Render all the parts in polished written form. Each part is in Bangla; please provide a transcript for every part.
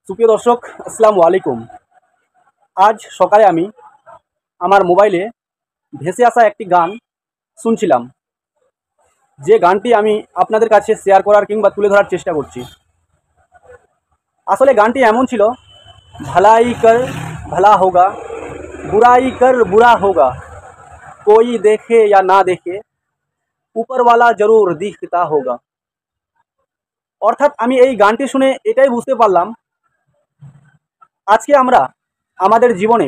সুপ্রিয় দর্শক, আসসালামু আলাইকুম। আজ সকালে আমি আমার মোবাইলে ভেসে আসা একটি গান শুনছিলাম, যে গানটি আমি আপনাদের কাছে শেয়ার করার কিংবা তুলে ধরার চেষ্টা করছি। আসলে গানটি এমন ছিল, ভলাই কর ভলা হোগা, বুরাই কর বুরা হোগা, কোই দেখে या না দেখে উপরওয়ালা জরুর দিখতা হোগা। অর্থাৎ আমি এই গানটি শুনে এটাই বুঝতে পারলাম, আজকে আমরা আমাদের জীবনে,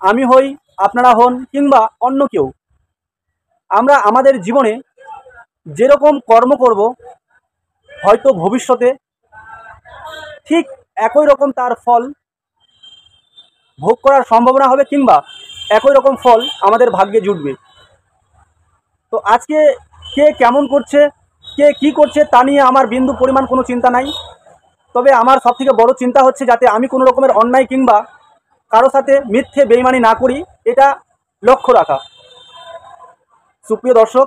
আমি হই, আপনারা হন কিংবা অন্য কেউ, আমরা আমাদের জীবনে যেরকম কর্ম করব, হয়তো ভবিষ্যতে ঠিক একই রকম তার ফল ভোগ করার সম্ভাবনা হবে কিংবা একই রকম ফল আমাদের ভাগ্যে জুটবে। তো আজকে কে কেমন করছে, কে কি করছে তা নিয়ে আমার বিন্দু পরিমাণ কোনো চিন্তা নাই। তবে আমার সবথেকে বড় চিন্তা হচ্ছে যাতে আমি কোনো রকমের অন্যায় কিংবা কারো সাথে মিথ্যে বেইমানি না করি, এটা লক্ষ্য রাখা। সুপ্রিয় দর্শক,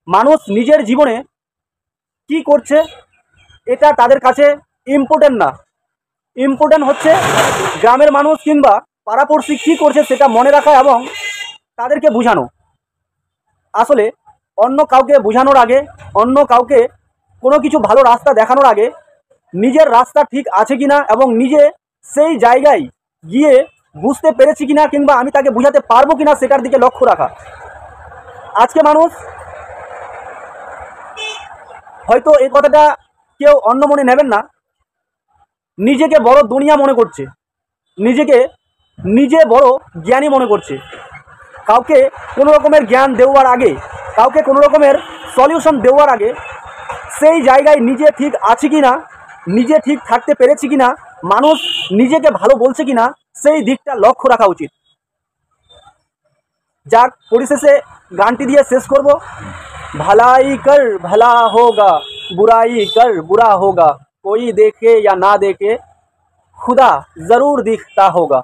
মানুষ নিজের জীবনে কি করছে এটা তাদের কাছে ইম্পর্টেন্ট না। ইম্পর্টেন্ট হচ্ছে গ্রামের মানুষ কিংবা পাড়াপড়শি কী করছে সেটা মনে রাখা এবং তাদেরকে বোঝানো। আসলে অন্য কাউকে বোঝানোর আগে, অন্য কাউকে কোনো কিছু ভালো রাস্তা দেখানোর আগে নিজের রাস্তা ঠিক আছে কিনা এবং নিজে সেই জায়গায় গিয়ে বুঝতে পেরেছি কিনা কিংবা আমি তাকে বোঝাতে পারবো কিনা সেটার দিকে লক্ষ্য রাখা। আজকে মানুষ হয়তো এই কথাটা কেউ অন্য মনে নেবেন না, নিজেকে বড় দুনিয়া মনে করছে, নিজে বড় জ্ঞানী মনে করছে। কাউকে কোনো রকমের জ্ঞান দেওয়ার আগে, কাউকে কোনো রকমের সলিউশন দেওয়ার আগে সেই জায়গায় নিজে ঠিক আছে কি না, নিজে ঠিক থাকতে পেরেছি কি না, মানুষ নিজেকে ভালো বলছে কি না, সেই দিকটা লক্ষ্য রাখা উচিত। যাক, পরিশেষে গানটি দিয়ে শেষ করব। भलाई कर भला होगा, बुराई कर बुरा होगा, कोई देखे या ना देखे खुदा ज़रूर दिखता होगा।